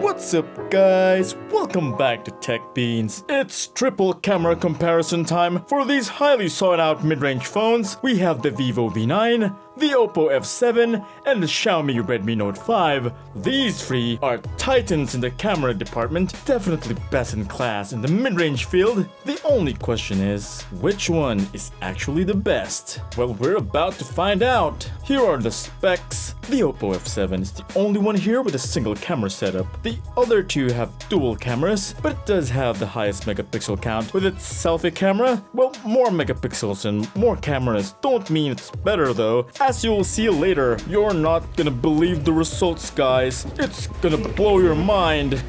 What's up guys, welcome back to Tech Beans. It's triple camera comparison time. For these highly sought out mid-range phones, we have the Vivo V9, the Oppo F7, and the Xiaomi Redmi Note 5. These three are titans in the camera department, definitely best in class in the mid-range field. The only question is, which one is actually the best? Well, we're about to find out. Here are the specs. The Oppo F7 is the only one here with a single camera setup. The other two have dual cameras, but it does have the highest megapixel count with its selfie camera. Well, more megapixels and more cameras don't mean it's better though. As you will see later, you're not gonna believe the results, guys. It's gonna blow your mind.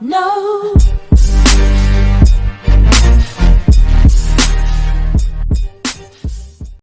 No.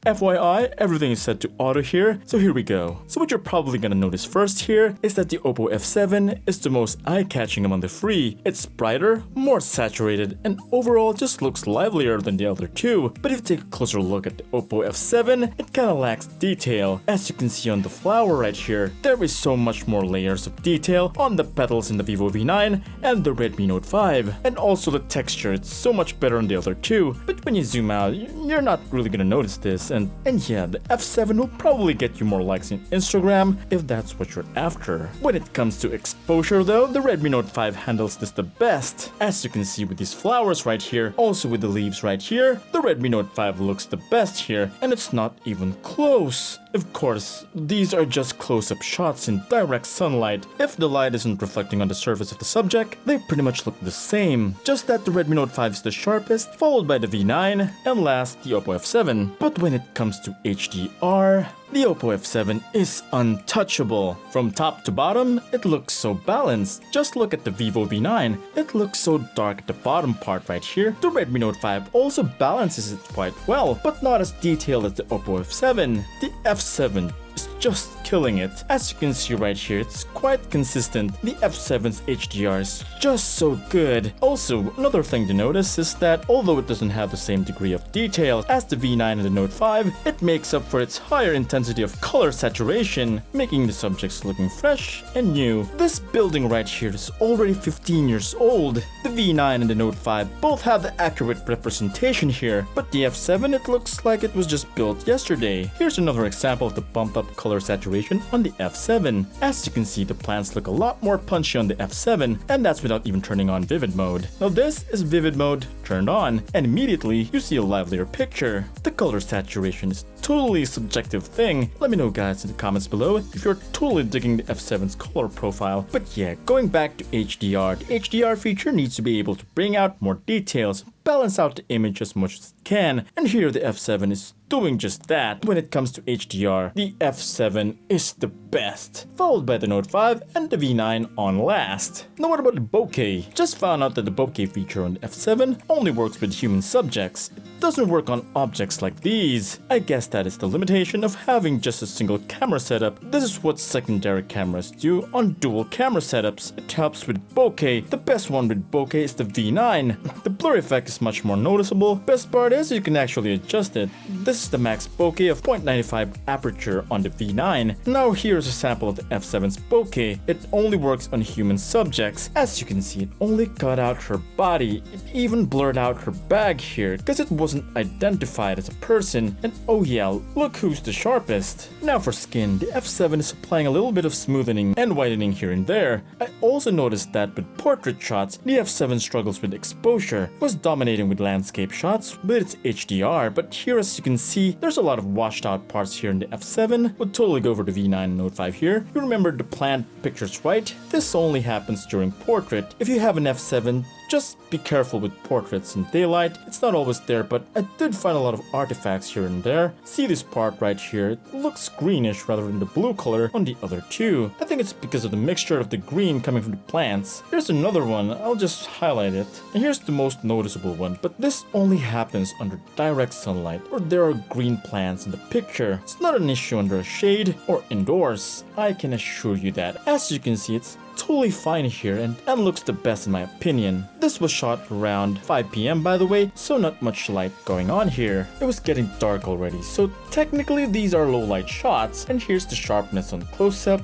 FYI, everything is set to auto here, so here we go. So what you're probably gonna notice first here is that the Oppo F7 is the most eye-catching among the three. It's brighter, more saturated, and overall just looks livelier than the other two. But if you take a closer look at the Oppo F7, it kinda lacks detail. As you can see on the flower right here, there is so much more layers of detail on the petals in the Vivo V9 and the Redmi Note 5. And also the texture, it's so much better on the other two. But when you zoom out, you're not really gonna notice this. And yeah, the F7 will probably get you more likes in Instagram if that's what you're after. When it comes to exposure though, the Redmi Note 5 handles this the best. As you can see with these flowers right here, also with the leaves right here, the Redmi Note 5 looks the best here, and it's not even close. Of course, these are just close-up shots in direct sunlight. If the light isn't reflecting on the surface of the subject, they pretty much look the same. Just that the Redmi Note 5 is the sharpest, followed by the V9, and last the Oppo F7. But when it comes to HDR, the Oppo F7 is untouchable. From top to bottom, it looks so balanced. Just look at the Vivo V9, it looks so dark at the bottom part right here. The Redmi Note 5 also balances it quite well, but not as detailed as the Oppo F7. The F7 is just killing it. As you can see right here, it's quite consistent. The F7's HDR is just so good. Also, another thing to notice is that although it doesn't have the same degree of detail as the V9 and the Note 5, it makes up for its higher intensity of color saturation, making the subjects looking fresh and new. This building right here is already 15 years old. The V9 and the Note 5 both have the accurate representation here, but the F7, it looks like it was just built yesterday. Here's another example of the bumped up color saturation on the F7. As you can see, the plants look a lot more punchy on the F7, and that's without even turning on vivid mode. Now this is vivid mode turned on, and immediately you see a livelier picture. The color saturation is totally a subjective thing. Let me know guys in the comments below if you're totally digging the F7's color profile. But yeah, going back to HDR, the HDR feature needs to be able to bring out more details, balance out the image as much as it can, and here the F7 is doing just that. When it comes to HDR, the F7 is the best, followed by the Note 5 and the V9 on last. Now what about the bokeh? Just found out that the bokeh feature on the F7 only works with human subjects. It doesn't work on objects like these. I guess that is the limitation of having just a single camera setup. This is what secondary cameras do on dual camera setups. It helps with bokeh. The best one with bokeh is the V9. The blur effect is much more noticeable. Best part is you can actually adjust it. This is the max bokeh of 0.95 aperture on the V9. Now here's a sample of the F7's bokeh. It only works on human subjects. As you can see, it only cut out her body. It even blurred out her bag here because it wasn't identified as a person. And oh yeah, look who's the sharpest. Now for skin, the F7 is applying a little bit of smoothening and whitening here and there. I also noticed that with portrait shots, the F7 struggles with exposure. It was dominating with landscape shots with its HDR, but here as you can see, there's a lot of washed out parts here in the F7. We'll totally go over the V9 and Note 5 here. You remember the plant pictures, right? This only happens during portrait. If you have an F7, just be careful with portraits in daylight. It's not always there, but I did find a lot of artifacts here and there. See this part right here? It looks greenish rather than the blue color on the other two. I think it's because of the mixture of the green coming from the plants. Here's another one. I'll just highlight it. And here's the most noticeable one, but this only happens under direct sunlight or there are green plants in the picture. It's not an issue under a shade or indoors. I can assure you that. As you can see, it's totally fine here and looks the best in my opinion. This was shot around 5 p.m. by the way, so not much light going on here. It was getting dark already, so technically these are low light shots, and here's the sharpness on close-up.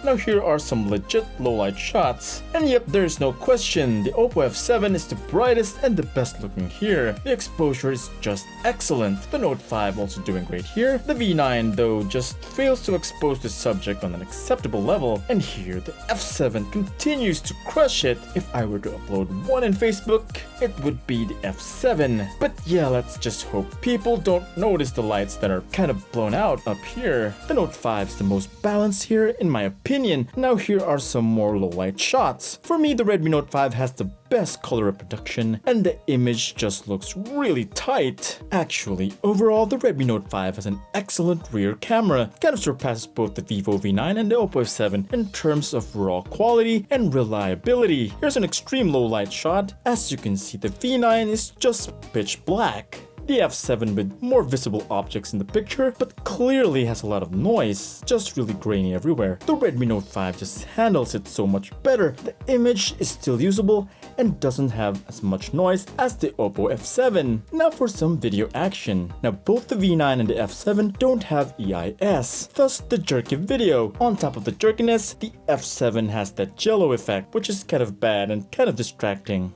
Now here are some legit low-light shots. And yep, there's no question, the Oppo F7 is the brightest and the best looking here. The exposure is just excellent. The Note 5 also doing great here. The V9 though just fails to expose the subject on an acceptable level. And here the F7 continues to crush it. If I were to upload one in Facebook, it would be the F7. But yeah, let's just hope people don't notice the lights that are kind of blown out up here. The Note 5 is the most balanced here in my opinion. Now here are some more low light shots. For me, the Redmi Note 5 has the best color reproduction and the image just looks really tight. Actually, overall the Redmi Note 5 has an excellent rear camera, kind of surpasses both the Vivo V9 and the Oppo F7 in terms of raw quality and reliability. Here's an extreme low light shot. As you can see, the V9 is just pitch black. The F7 with more visible objects in the picture, but clearly has a lot of noise, just really grainy everywhere. The Redmi Note 5 just handles it so much better. The image is still usable and doesn't have as much noise as the Oppo F7. Now for some video action. Now both the V9 and the F7 don't have EIS, thus the jerky video. On top of the jerkiness, the F7 has that jello effect, which is kind of bad and kind of distracting.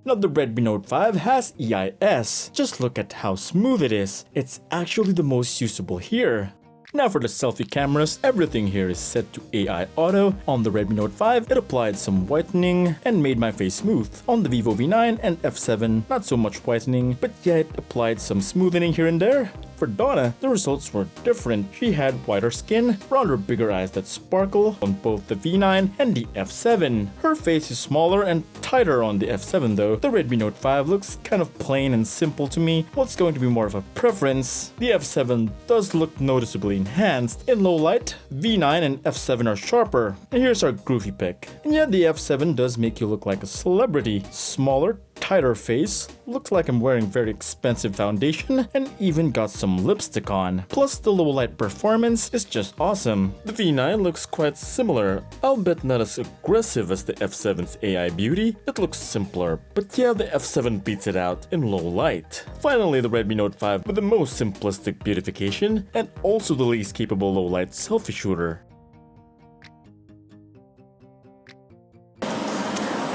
Now the Redmi Note 5 has EIS. Just look at how smooth it is. It's actually the most usable here. Now for the selfie cameras, everything here is set to AI Auto. On the Redmi Note 5, it applied some whitening and made my face smooth. On the Vivo V9 and F7, not so much whitening, but yeah, it applied some smoothening here and there. For Donna, the results were different. She had whiter skin, rounder bigger eyes that sparkle on both the V9 and the F7. Her face is smaller and tighter on the F7 though. The Redmi Note 5 looks kind of plain and simple to me. What's going to be more of a preference? The F7 does look noticeably enhanced. In low light, V9 and F7 are sharper. And here's our groovy pic. And yeah, the F7 does make you look like a celebrity. Smaller, tighter face, looks like I'm wearing very expensive foundation and even got some lipstick on. Plus the low light performance is just awesome. The V9 looks quite similar, albeit not as aggressive as the F7's AI beauty. It looks simpler, but yeah, the F7 beats it out in low light. Finally, the Redmi Note 5 with the most simplistic beautification and also the least capable low light selfie shooter.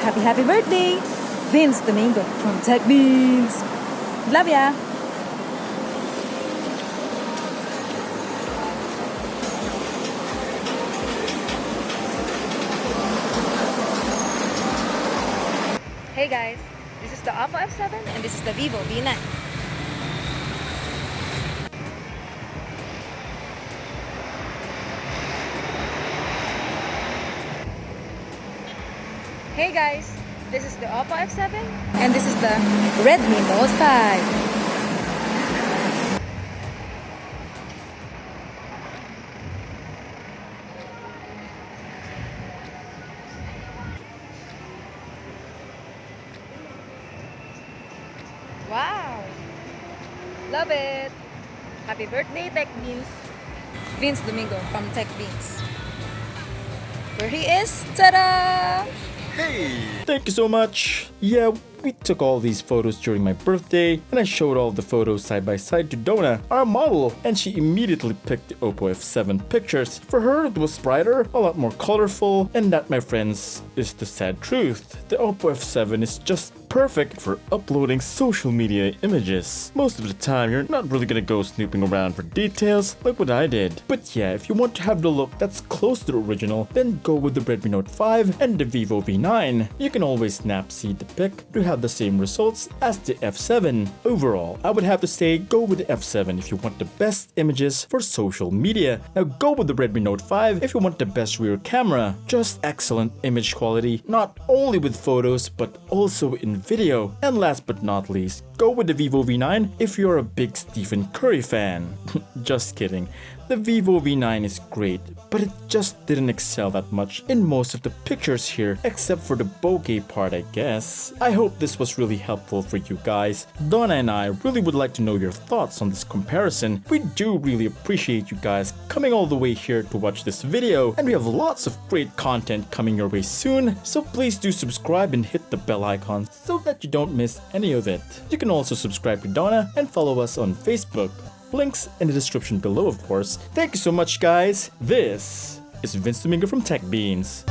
Happy birthday! Vince Domingo from Tech Beans. Love ya! Hey guys, this is the Oppo F7 and this is the Vivo V9. Hey guys, this is the Oppo F7 and this is the Redmi Note 5. Wow! Love it! Happy birthday, Tech Beans! Vince Domingo from Tech Beans. Where he is, ta-da! Hey! Thank you so much! Yeah, we took all these photos during my birthday, and I showed all the photos side by side to Donna, our model, and she immediately picked the Oppo F7 pictures. For her, it was brighter, a lot more colorful, and that, my friends, is the sad truth. The Oppo F7 is just perfect for uploading social media images. Most of the time, you're not really gonna go snooping around for details like what I did. But yeah, if you want to have the look that's close to the original, then go with the Redmi Note 5 and the Vivo V9. You can always snapseed the pic to have the same results as the F7. Overall, I would have to say go with the F7 if you want the best images for social media. Now go with the Redmi Note 5 if you want the best rear camera. Just excellent image quality, not only with photos but also in video. And last but not least, go with the Vivo V9 if you're a big Stephen Curry fan. just kidding. The Vivo V9 is great, but it just didn't excel that much in most of the pictures here, except for the bokeh part, I guess. I hope this was really helpful for you guys. Donna and I really would like to know your thoughts on this comparison. We do really appreciate you guys coming all the way here to watch this video, and we have lots of great content coming your way soon, so please do subscribe and hit the bell icon so that you don't miss any of it. You can also subscribe to Donna and follow us on Facebook. Links in the description below, of course. Thank you so much, guys. This is Vince Domingo from Tech Beans.